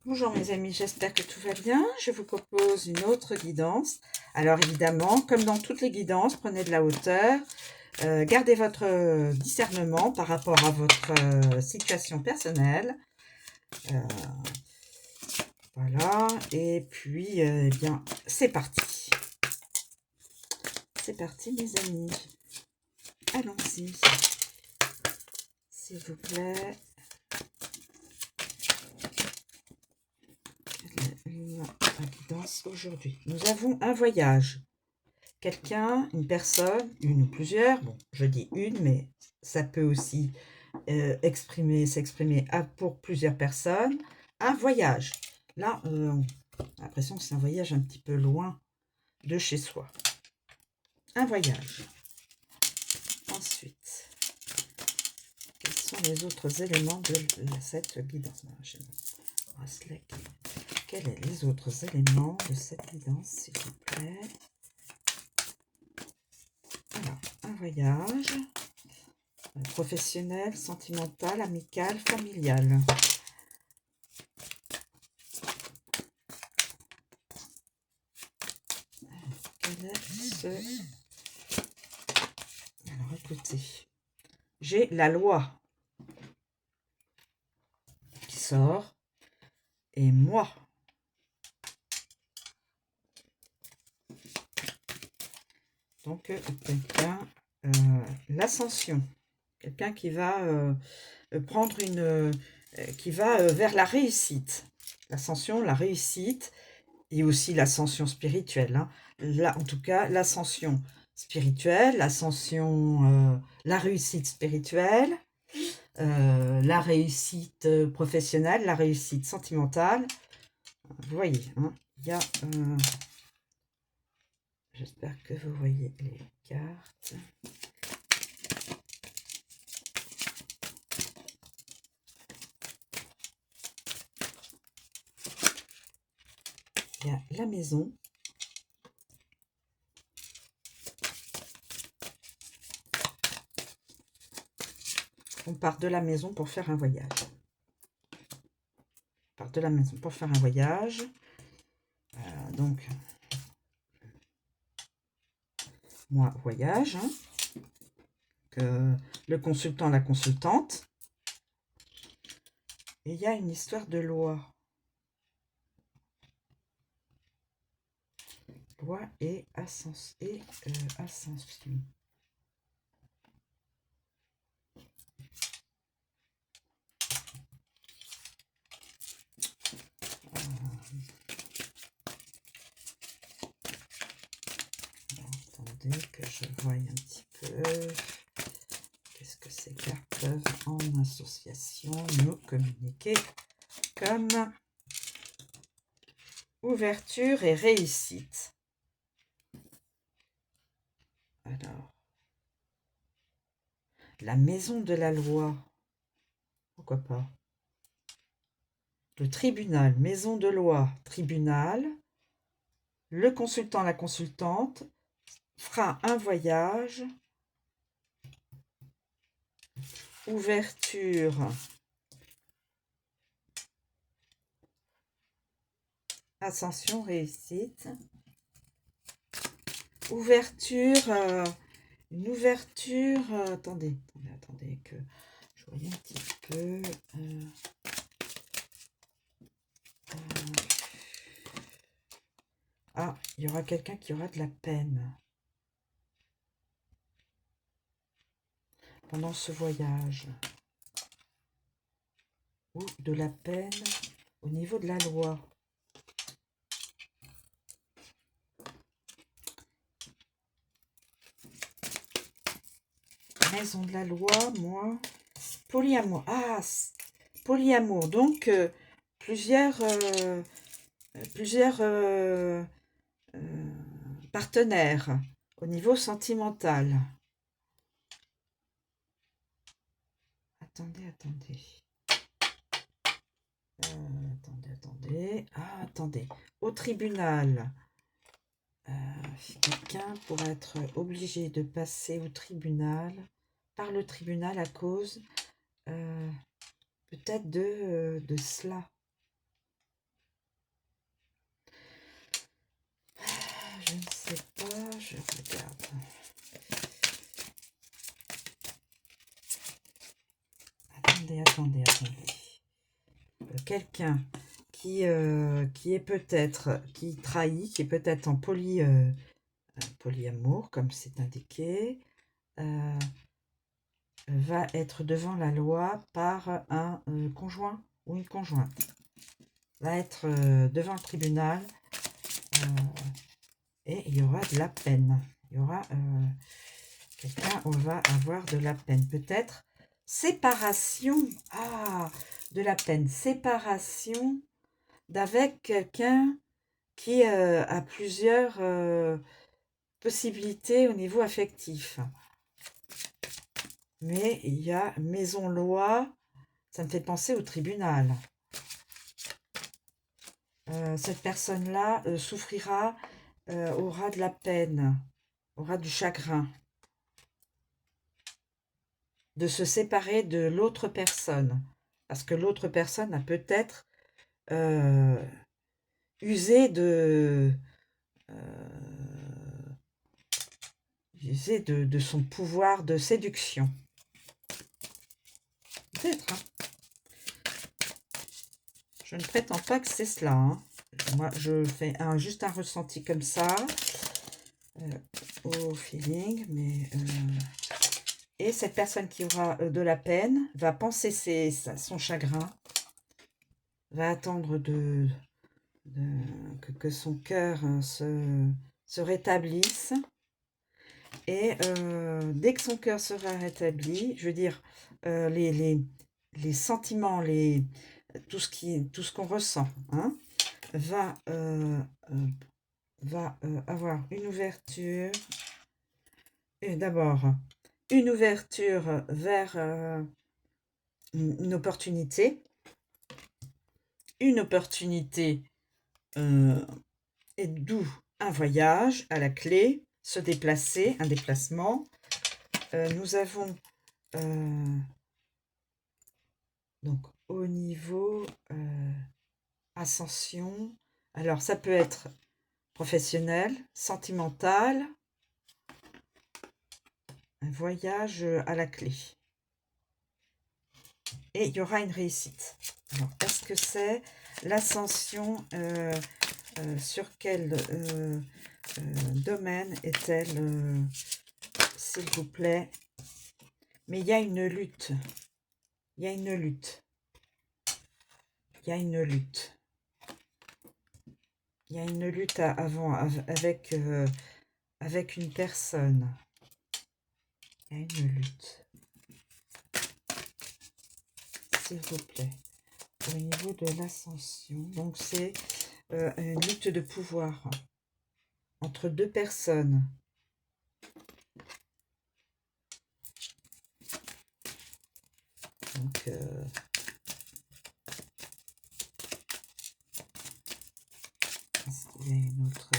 Bonjour mes amis, j'espère que tout va bien. Je vous propose une autre guidance. Alors évidemment, comme dans toutes les guidances, prenez de la hauteur, gardez votre discernement par rapport à votre situation personnelle. Euh, voilà, et puis, eh bien, c'est parti. C'est parti mes amis. Allons-y, s'il vous plaît. La guidance aujourd'hui. Nous avons un voyage. Quelqu'un, une personne, une ou plusieurs, bon, je dis une, mais ça peut aussi s'exprimer pour plusieurs personnes, un voyage. Là, on a l'impression que c'est un voyage un petit peu loin de chez soi. Un voyage. Ensuite, quels sont les autres éléments de cette guidance? J'ai mon bracelet. Quels sont les autres éléments de cette guidance, s'il vous plaît? Alors, un voyage. Professionnel, sentimental, amical, familial. Quel est ce... Alors écoutez, j'ai la loi qui sort et moi. Donc quelqu'un, l'ascension, quelqu'un qui va prendre une... qui va vers la réussite. L'ascension, la réussite et aussi l'ascension spirituelle. Hein. Là, en tout cas, l'ascension spirituelle, l'ascension, la réussite spirituelle, la réussite professionnelle, la réussite sentimentale. Vous voyez, hein, il y a... j'espère que vous voyez les cartes. Il y a la maison. On part de la maison pour faire un voyage. On part de la maison pour faire un voyage. Donc, moi, voyage. Hein. Le consultant, la consultante. Et il y a une histoire de loi. Loi et ascension. Attendez que je voie un petit peu. Qu'est-ce que ces cartes peuvent en association nous communiquer comme ouverture et réussite. Alors, la maison de la loi, pourquoi pas? Le tribunal, maison de loi, tribunal. Le consultant, la consultante fera un voyage. Ouverture. Ascension, réussite. Ouverture, une ouverture. Attendez, que je voyais un petit peu. Ah, il y aura quelqu'un qui aura de la peine pendant ce voyage. Ou de la peine au niveau de la loi. Maison de la loi, moi. Polyamour. Ah, polyamour. Donc, plusieurs partenaires au niveau sentimental. Attendez. Attendez. Ah, attendez. Au tribunal. Quelqu'un pourrait être obligé de passer au tribunal, par le tribunal à cause peut-être de cela. quelqu'un qui est peut-être, qui trahit, qui est peut-être en polyamour, comme c'est indiqué, va être devant la loi par un conjoint ou une conjointe. Va être devant le tribunal et il y aura de la peine. Il y aura quelqu'un, on va avoir de la peine. Peut-être séparation. Ah, de la peine. Séparation d'avec quelqu'un qui a plusieurs possibilités au niveau affectif. Mais il y a maison loi, ça me fait penser au tribunal. Cette personne-là souffrira, aura de la peine, aura du chagrin de se séparer de l'autre personne. Parce que l'autre personne a peut-être usé de son pouvoir de séduction. Peut-être, hein. Je ne prétends pas que c'est cela, hein. Moi, je fais juste un ressenti comme ça, au feeling, mais... Et cette personne qui aura de la peine va penser son chagrin, va attendre que son cœur se rétablisse. Et dès que son cœur sera rétabli, je veux dire, les sentiments, tout ce qu'on ressent, hein, va avoir une ouverture. Et d'abord, une ouverture vers une opportunité. Une opportunité et d'où un voyage à la clé, se déplacer, un déplacement. Nous avons donc au niveau ascension, alors ça peut être professionnel, sentimental, un voyage à la clé. Et il y aura une réussite. Alors, est-ce que c'est l'ascension sur quel domaine est-elle, s'il vous plaît? Mais il y a une lutte. Il y a une lutte. Il y a une lutte. Il y a une lutte avec une personne. Il y a une lutte. S'il vous plaît. Au niveau de l'ascension. Donc c'est une lutte de pouvoir entre deux personnes. Donc est-ce qu'il y a une autre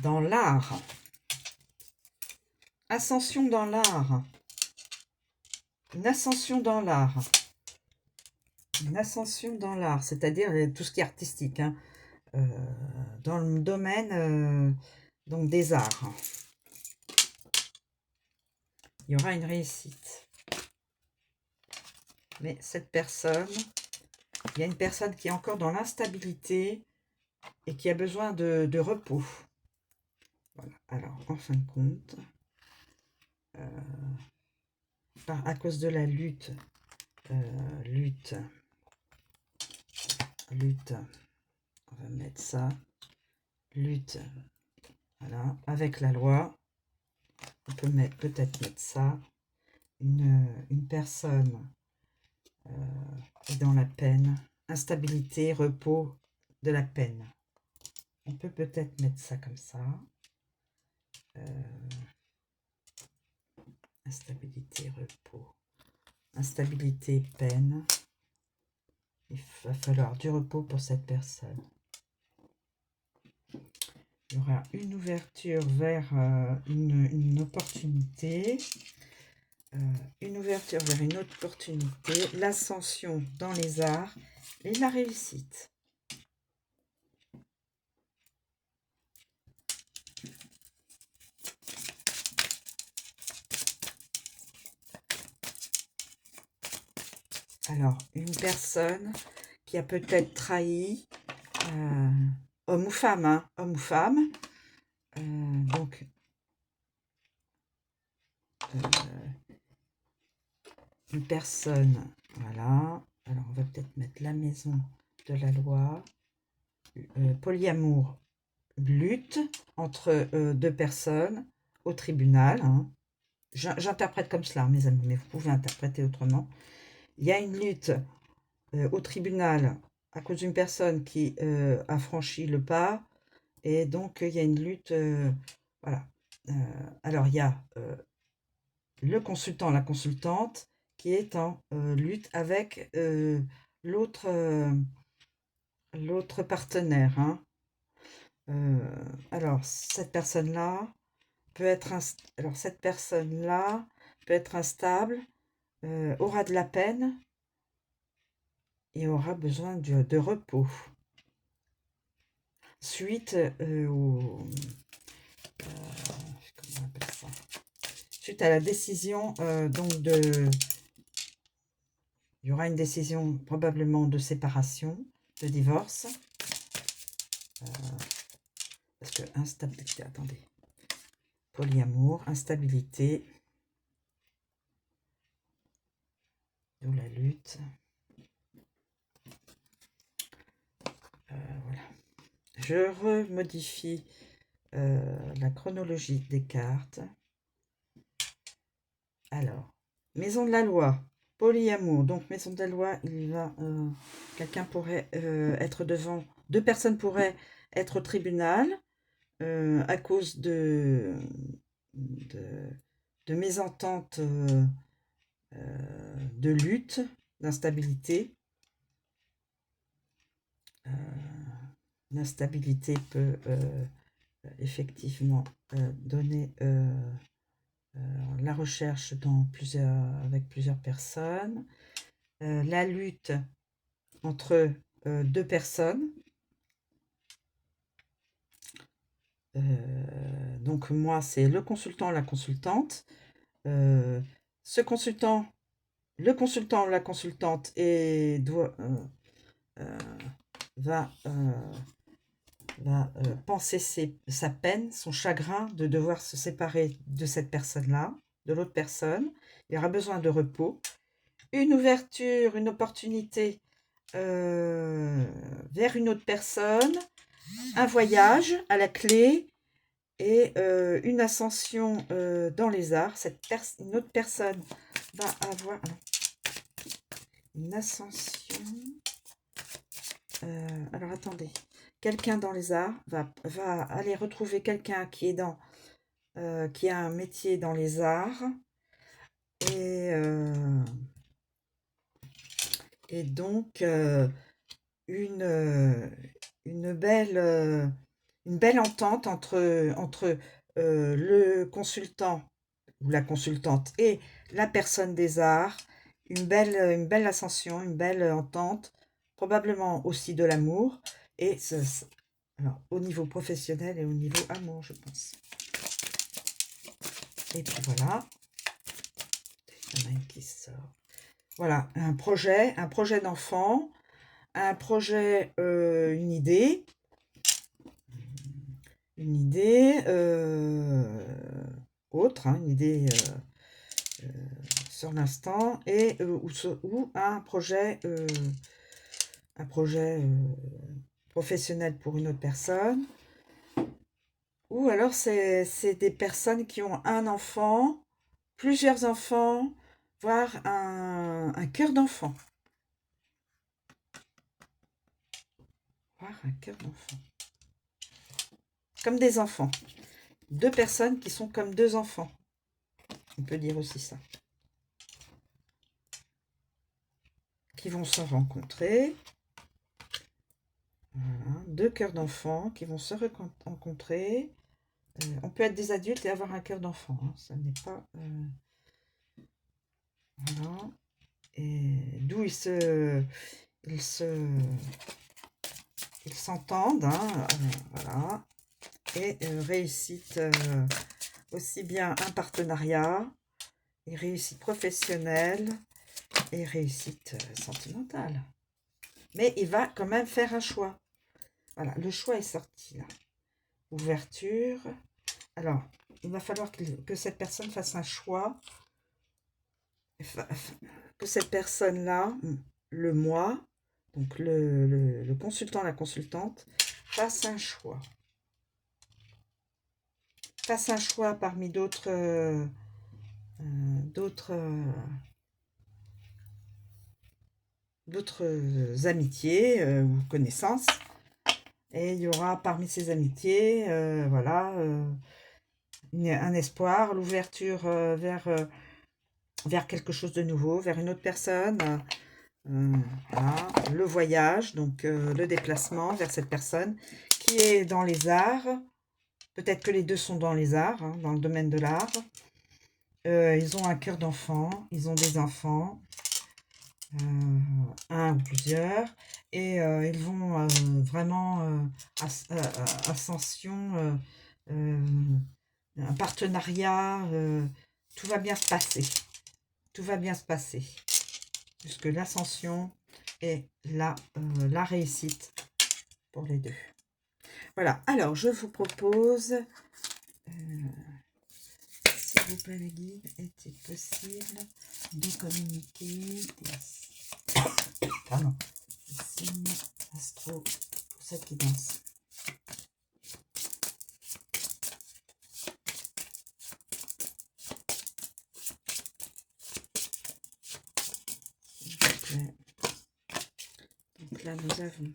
dans l'art. Ascension dans l'art. Une ascension dans l'art. Une ascension dans l'art, c'est-à-dire tout ce qui est artistique, hein, dans le domaine donc des arts. Il y aura une réussite. Mais cette personne, il y a une personne qui est encore dans l'instabilité et qui a besoin de repos. Voilà. Alors, en fin de compte, à cause de la lutte, lutte, on va mettre ça, lutte, voilà, avec la loi, on peut peut-être mettre ça, une personne est dans la peine, instabilité, repos, de la peine. On peut peut-être mettre ça comme ça. Instabilité, repos. Instabilité, peine. Il va falloir du repos pour cette personne. Il y aura une ouverture vers une opportunité. Une ouverture vers une autre opportunité. L'ascension dans les arts et la réussite. Alors, une personne qui a peut-être trahi, homme ou femme, hein, homme ou femme. Donc, une personne, voilà. Alors, on va peut-être mettre la maison de la loi. Polyamour, lutte entre deux personnes au tribunal. Hein. J'interprète comme cela, mes amis, mais vous pouvez interpréter autrement. Il y a une lutte au tribunal à cause d'une personne qui a franchi le pas, et donc il y a une lutte, voilà. Alors il y a le consultant, la consultante, qui est en lutte avec l'autre l'autre partenaire. Hein. Alors cette personne-là peut être alors cette personne-là peut être instable, aura de la peine et aura besoin de repos. Suite au comment on appelle ça, suite à la décision donc il y aura une décision probablement de séparation, de divorce, parce que instabilité, attendez, polyamour, instabilité, d'où la lutte. Voilà. Je remodifie la chronologie des cartes. Alors, maison de la loi, polyamour. Donc, maison de la loi, il va, quelqu'un pourrait être devant, deux personnes pourraient être au tribunal à cause de mésententes, de lutte, d'instabilité. L'instabilité peut effectivement donner la recherche avec plusieurs personnes, la lutte entre deux personnes. Donc moi, c'est le consultant, la consultante. Ce consultant, le consultant, la consultante va penser sa peine, son chagrin de devoir se séparer de cette personne-là, de l'autre personne. Il aura besoin de repos. Une ouverture, une opportunité vers une autre personne, un voyage à la clé et une ascension dans les arts. Une autre personne va avoir une ascension. Alors attendez, quelqu'un dans les arts va aller retrouver quelqu'un qui est qui a un métier dans les arts et donc une belle entente entre le consultant ou la consultante et la personne des arts, une belle ascension, une belle entente, probablement aussi de l'amour, et alors, au niveau professionnel et au niveau amour, je pense. Et puis voilà, il y en a une qui sort. Voilà, un projet d'enfant, un projet, une idée autre, hein, une idée sur l'instant, et ou un projet professionnel pour une autre personne, ou alors c'est des personnes qui ont un enfant, plusieurs enfants, voire un cœur d'enfant. Voire un cœur d'enfant. Comme des enfants. Deux personnes qui sont comme deux enfants. On peut dire aussi ça. Qui vont se rencontrer. Voilà. Deux cœurs d'enfants qui vont se rencontrer. On peut être des adultes et avoir un cœur d'enfant. Hein. Ça n'est pas... Voilà. Et d'où ils s'entendent. Hein. Voilà. Et réussite aussi bien un partenariat et réussite professionnelle et réussite sentimentale. Mais il va quand même faire un choix. Voilà, le choix est sorti là. Ouverture. Alors, il va falloir que cette personne fasse un choix. Que cette personne-là, le moi, donc le consultant, la consultante, fasse un choix. Fasse un choix parmi d'autres amitiés ou connaissances. Et il y aura parmi ces amitiés, voilà, un espoir, l'ouverture vers quelque chose de nouveau, vers une autre personne. Voilà, le voyage, donc le déplacement vers cette personne qui est dans les arts. Peut-être que les deux sont dans les arts, hein, dans le domaine de l'art. Ils ont un cœur d'enfant, ils ont des enfants, un ou plusieurs, et ils vont vraiment ascension, un partenariat, tout va bien se passer. Tout va bien se passer. Puisque l'ascension et la réussite pour les deux. Voilà, alors je vous propose, s'il vous plaît les guides, est-il possible de communiquer pardon, des signes astro pour cette guidance? S'il vous plaît. Donc là nous avons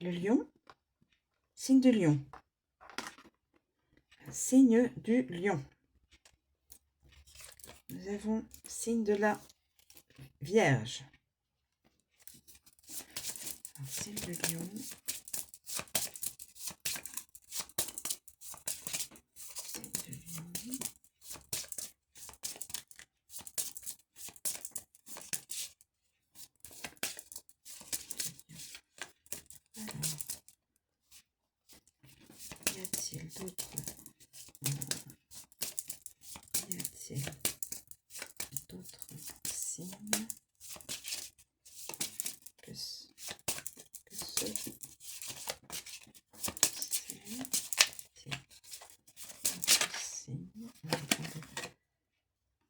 le lion, signe du lion. Signe du lion. Nous avons signe de la Vierge. Un signe de lion. Signe de lion. Alors, y a-t-il d'autres signes que ceux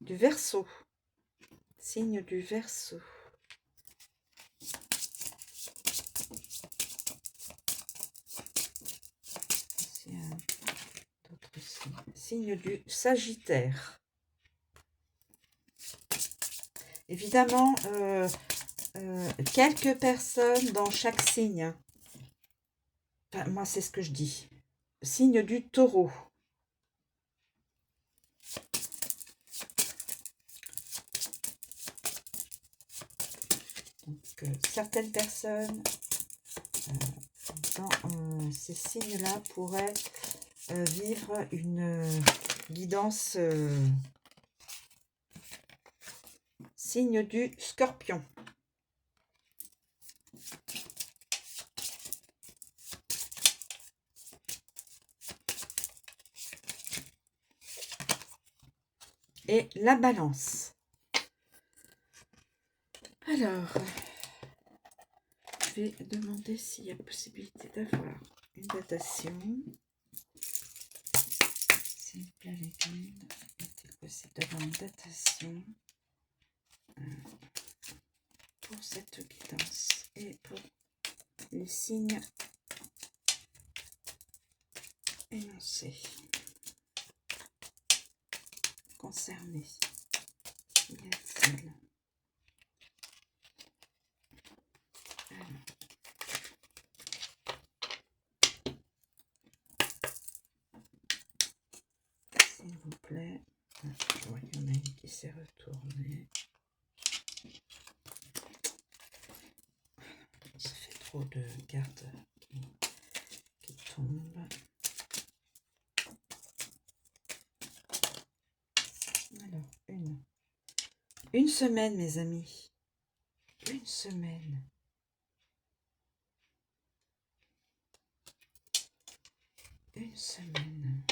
du Verseau, signe du Verseau. D'autres signes. Signe du Sagittaire. Évidemment, quelques personnes dans chaque signe. Enfin, moi, c'est ce que je dis. Signe du Taureau. Donc, certaines personnes dans ces signes-là pourraient vivre une guidance signe du Scorpion. Et la Balance. Alors, je vais demander s'il y a possibilité d'avoir une datation. S'il vous plaît, les guides, est-il possible d'avoir une datation pour cette guidance et pour les signes énoncés concernés? Y a-t-il s'il vous plaît? Je vois qu'il y en a une qui s'est retournée. Ça fait trop de cartes qui tombent. Alors, une semaine, mes amis. Une semaine. Une semaine.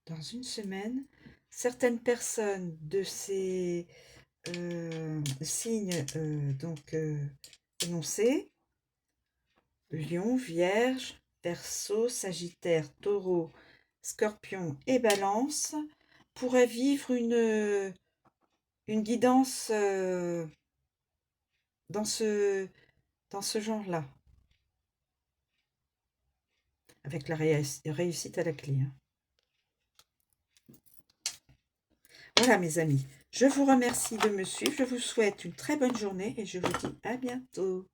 Dans une semaine, certaines personnes de ces signes donc énoncés: Lion, Vierge, Verseau, Sagittaire, Taureau, Scorpion et Balance pourraient vivre une guidance dans ce genre-là, avec la réussite à la clé, hein. Voilà mes amis, je vous remercie de me suivre, je vous souhaite une très bonne journée et je vous dis à bientôt.